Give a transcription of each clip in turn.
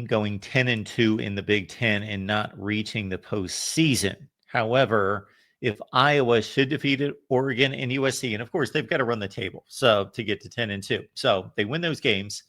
going 10-2 in the Big Ten and not reaching the postseason. However, if Iowa should defeat Oregon and USC, and of course they've got to run the table so to get to 10-2, so they win those games.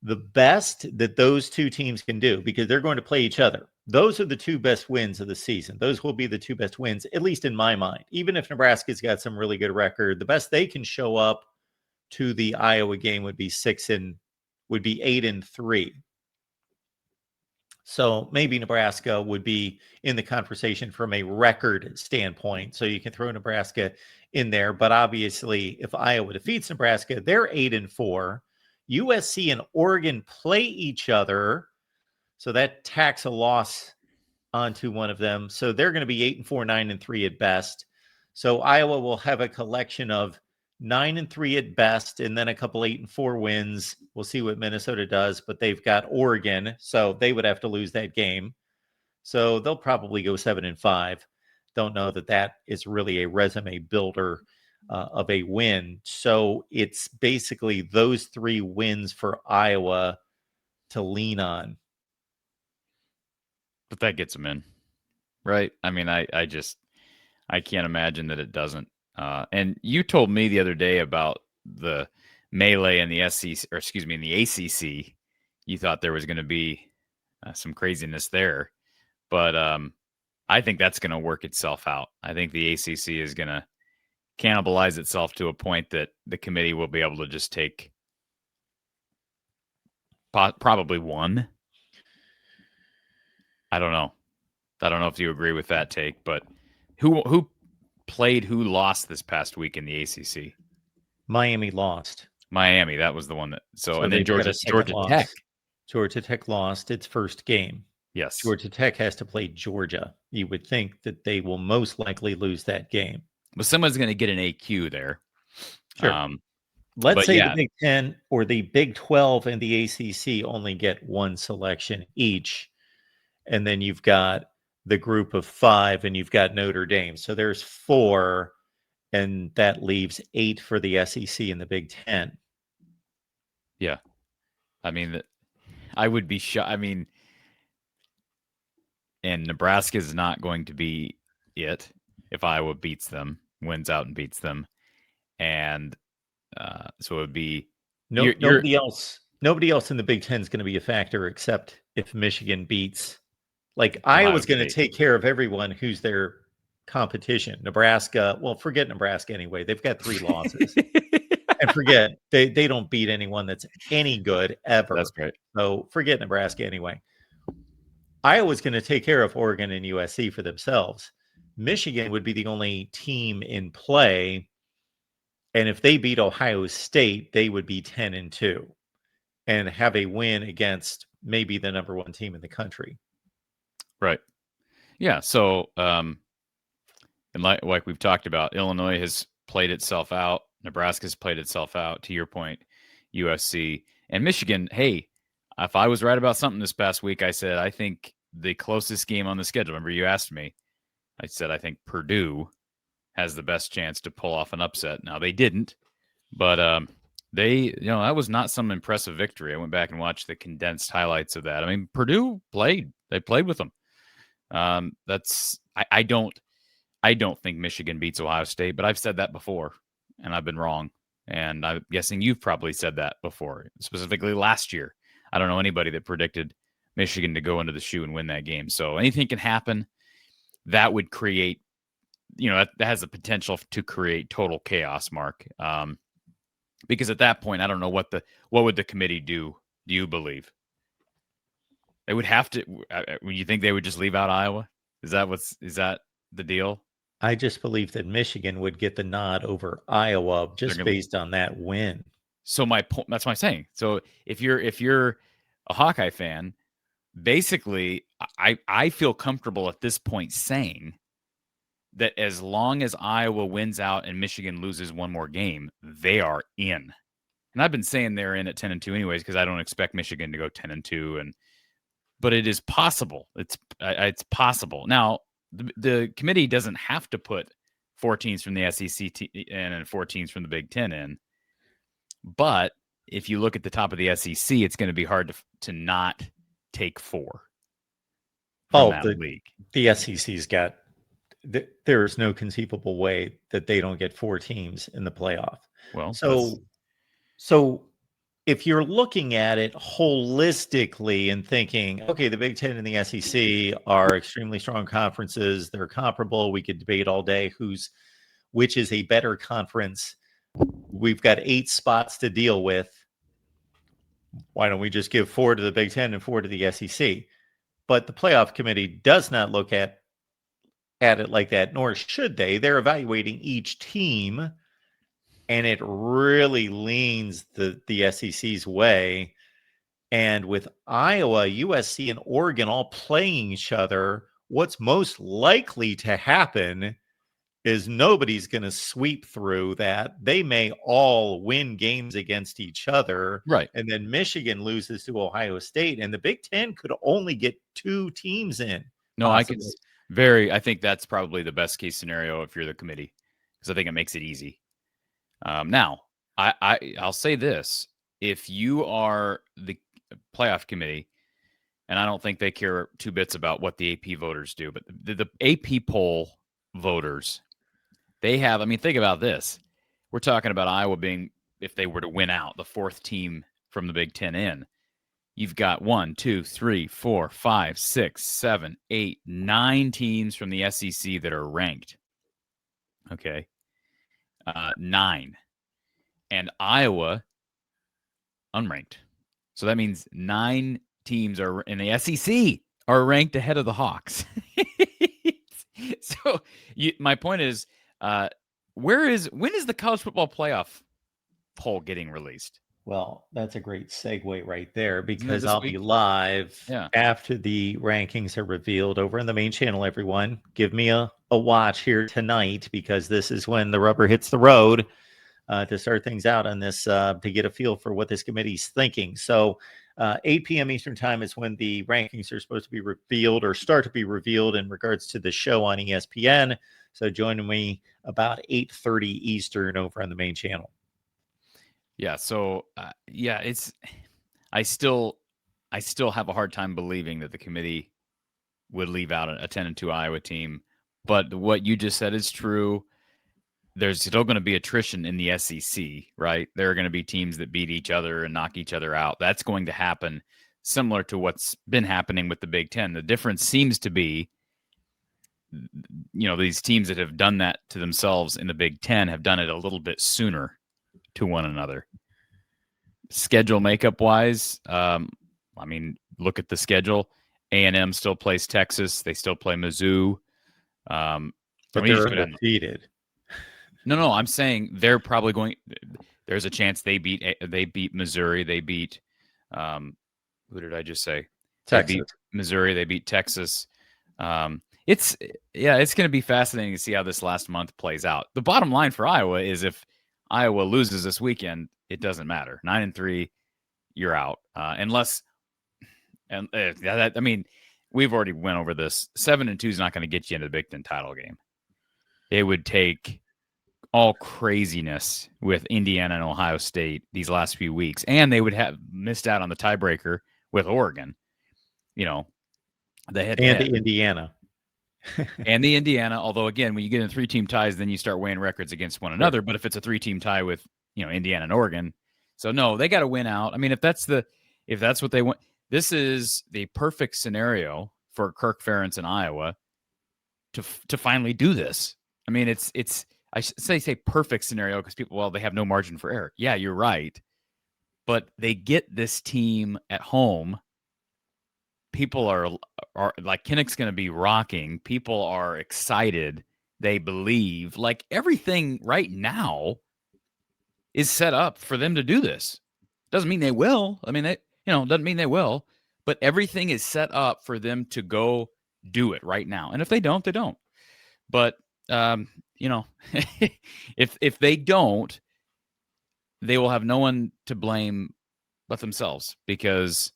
The best that those two teams can do, because they're going to play each other, those are the two best wins of the season. Those will be the two best wins, at least in my mind. Even if Nebraska's got some really good record, the best they can show up to the Iowa game would be 8-3. So maybe Nebraska would be in the conversation from a record standpoint. So you can throw Nebraska in there. But obviously, if Iowa defeats Nebraska, they're 8-4. USC and Oregon play each other. So that tacks a loss onto one of them. So they're going to be 8-4, 9-3 at best. So Iowa will have a collection of 9-3 at best, and then a couple 8-4 wins. We'll see what Minnesota does, but they've got Oregon, so they would have to lose that game. So they'll probably go 7-5. Don't know that that is really a resume builder of a win. So it's basically those three wins for Iowa to lean on. But that gets them in, right? I mean, I can't imagine that it doesn't. And you told me the other day about the melee in the SEC, or excuse me, in the ACC. You thought there was going to be some craziness there, but I think that's going to work itself out. I think the ACC is going to cannibalize itself to a point that the committee will be able to just take probably one. I don't know. I don't know if you agree with that take, but who played, who lost this past week in the ACC? Miami lost. Miami, that was the one that. So and then Georgia Tech. Georgia Tech lost its first game. Yes. Georgia Tech has to play Georgia. You would think that they will most likely lose that game. But someone's going to get an AQ there. Sure. Let's say the Big Ten or the Big 12 and the ACC only get one selection each. And then you've got the group of 5 and you've got Notre Dame. So there's 4, and that leaves 8 for the SEC and the Big Ten. Yeah. I mean, I would be shocked. I mean, and Nebraska is not going to be it if Iowa beats them, wins out and beats them. And so it would be nobody else in the Big Ten is going to be a factor except if Michigan beats. Like Iowa's going to take care of everyone who's their competition. Nebraska, well, forget Nebraska anyway. They've got 3 losses. And forget, they don't beat anyone that's any good ever. That's great. So forget Nebraska anyway. Iowa's going to take care of Oregon and USC for themselves. Michigan would be the only team in play. And if they beat Ohio State, they would be 10-2 and have a win against maybe the number 1 team in the country. Right. Yeah. So, and like we've talked about, Illinois has played itself out. Nebraska's played itself out, to your point, USC. And Michigan, hey, if I was right about something this past week, I said, I think the closest game on the schedule, remember you asked me, I said, I think Purdue has the best chance to pull off an upset. Now, they didn't, but that was not some impressive victory. I went back and watched the condensed highlights of that. I mean, Purdue played. They played with them. I don't think Michigan beats Ohio State, but I've said that before, and I've been wrong. And I'm guessing you've probably said that before, specifically last year. I don't know anybody that predicted Michigan to go into the shoe and win that game. So anything can happen. That would create, that has the potential to create total chaos, Mark. Because at that point, I don't know what would the committee do? Do you believe? They would have to. You think they would just leave out Iowa? Is that the deal? I just believe that Michigan would get the nod over Iowa just based on that win. So my point. That's what I'm saying. So if you're a Hawkeye fan, basically, I feel comfortable at this point saying that as long as Iowa wins out and Michigan loses one more game, they are in. And I've been saying they're in at 10-2 anyways because I don't expect Michigan to go 10-2 but it is possible. It's possible. Now, the committee doesn't have to put 4 teams from the SEC in and 4 teams from the Big Ten in. But if you look at the top of the SEC, it's going to be hard to not take 4 from that league. The SEC's got there's no conceivable way that they don't get 4 teams in the playoff. Well, so if you're looking at it holistically and thinking, okay, the Big Ten and the SEC are extremely strong conferences. They're comparable. We could debate all day which is a better conference. We've got 8 spots to deal with. Why don't we just give 4 to the Big Ten and 4 to the SEC? But the playoff committee does not look at it like that, nor should they. They're evaluating each team, and it really leans the SEC's way. And with Iowa, USC, and Oregon all playing each other, what's most likely to happen is nobody's going to sweep through that. They may all win games against each other. Right. And then Michigan loses to Ohio State, and the Big Ten could only get 2 teams in. No, I think that's probably the best case scenario if you're the committee, because I think it makes it easy. Now, I'll say this. If you are the playoff committee, and I don't think they care 2 bits about what the AP voters do, but the AP poll voters, they have, I mean, think about this. We're talking about Iowa being, if they were to win out, the 4th team from the Big Ten in. You've got 1, 2, 3, 4, 5, 6, 7, 8, 9 teams from the SEC that are ranked. Okay. 9. And Iowa, unranked. So that means 9 teams are in the SEC are ranked ahead of the Hawks. So my point is, when is the college football playoff poll getting released? Well, that's a great segue right there, because I'll be live after the rankings are revealed over in the main channel, everyone. Give me a watch here tonight, because this is when the rubber hits the road to start things out on this, to get a feel for what this committee's thinking. So 8 p.m. Eastern time is when the rankings are supposed to be revealed, or start to be revealed, in regards to the show on ESPN. So join me about 8:30 Eastern over on the main channel. Yeah. So I still have a hard time believing that the committee would leave out a 10-2 Iowa team. But what you just said is true. There's still going to be attrition in the SEC, right? There are going to be teams that beat each other and knock each other out. That's going to happen, similar to what's been happening with the Big Ten. The difference seems to be, these teams that have done that to themselves in the Big Ten have done it a little bit sooner to one another. Schedule makeup wise, look at the schedule. A&M still plays Texas. They still play Mizzou. But they're undefeated. No, I'm saying they're probably going. There's a chance they beat Missouri. They beat who did I just say? Texas. They beat Missouri. They beat Texas. It's going to be fascinating to see how this last month plays out. The bottom line for Iowa is, if Iowa loses this weekend, it doesn't matter. 9-3, you're out. We've already went over this. 7-2 is not going to get you into the Big Ten title game. It would take all craziness with Indiana and Ohio State these last few weeks, and they would have missed out on the tiebreaker with Oregon. They had the Indiana. And the Indiana, although again, when you get in 3-team ties, then you start weighing records against one another. But if it's a 3-team tie with, Indiana and Oregon, so no, they got to win out. I mean, if that's what they want, this is the perfect scenario for Kirk Ferentz in Iowa to finally do this. I mean, I should say perfect scenario, because people, they have no margin for error. Yeah, you're right. But they get this team at home. People are like, Kinnick's going to be rocking. People are excited. They believe, like, everything right now is set up for them to do this. Doesn't mean they will. I mean, doesn't mean they will, but everything is set up for them to go do it right now. And if they don't, they don't. But, if they don't, they will have no one to blame but themselves, because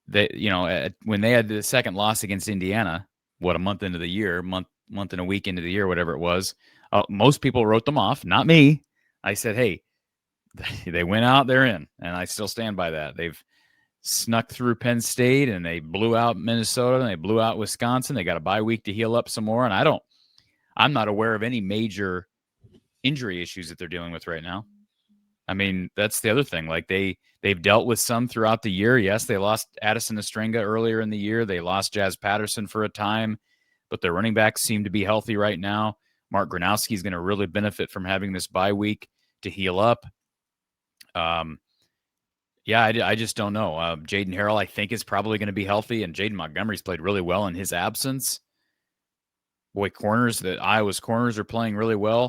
they, when they had the second loss against Indiana, a month into the year, month and a week into the year, whatever it was, most people wrote them off. Not me. I said, hey, they went out, they're in, and I still stand by that. They've snuck through Penn State, and they blew out Minnesota, and they blew out Wisconsin. They got a bye week to heal up some more, and I'm not aware of any major injury issues that they're dealing with right now. I mean, that's the other thing. Like they've dealt with some throughout the year. Yes, they lost Addison Estrenga earlier in the year. They lost Jazz Patterson for a time, but their running backs seem to be healthy right now. Mark Gronowski is going to really benefit from having this bye week to heal up. Yeah, I just don't know. Jaden Harrell, I think, is probably going to be healthy, and Jaden Montgomery's played really well in his absence. Boy, Iowa's corners are playing really well.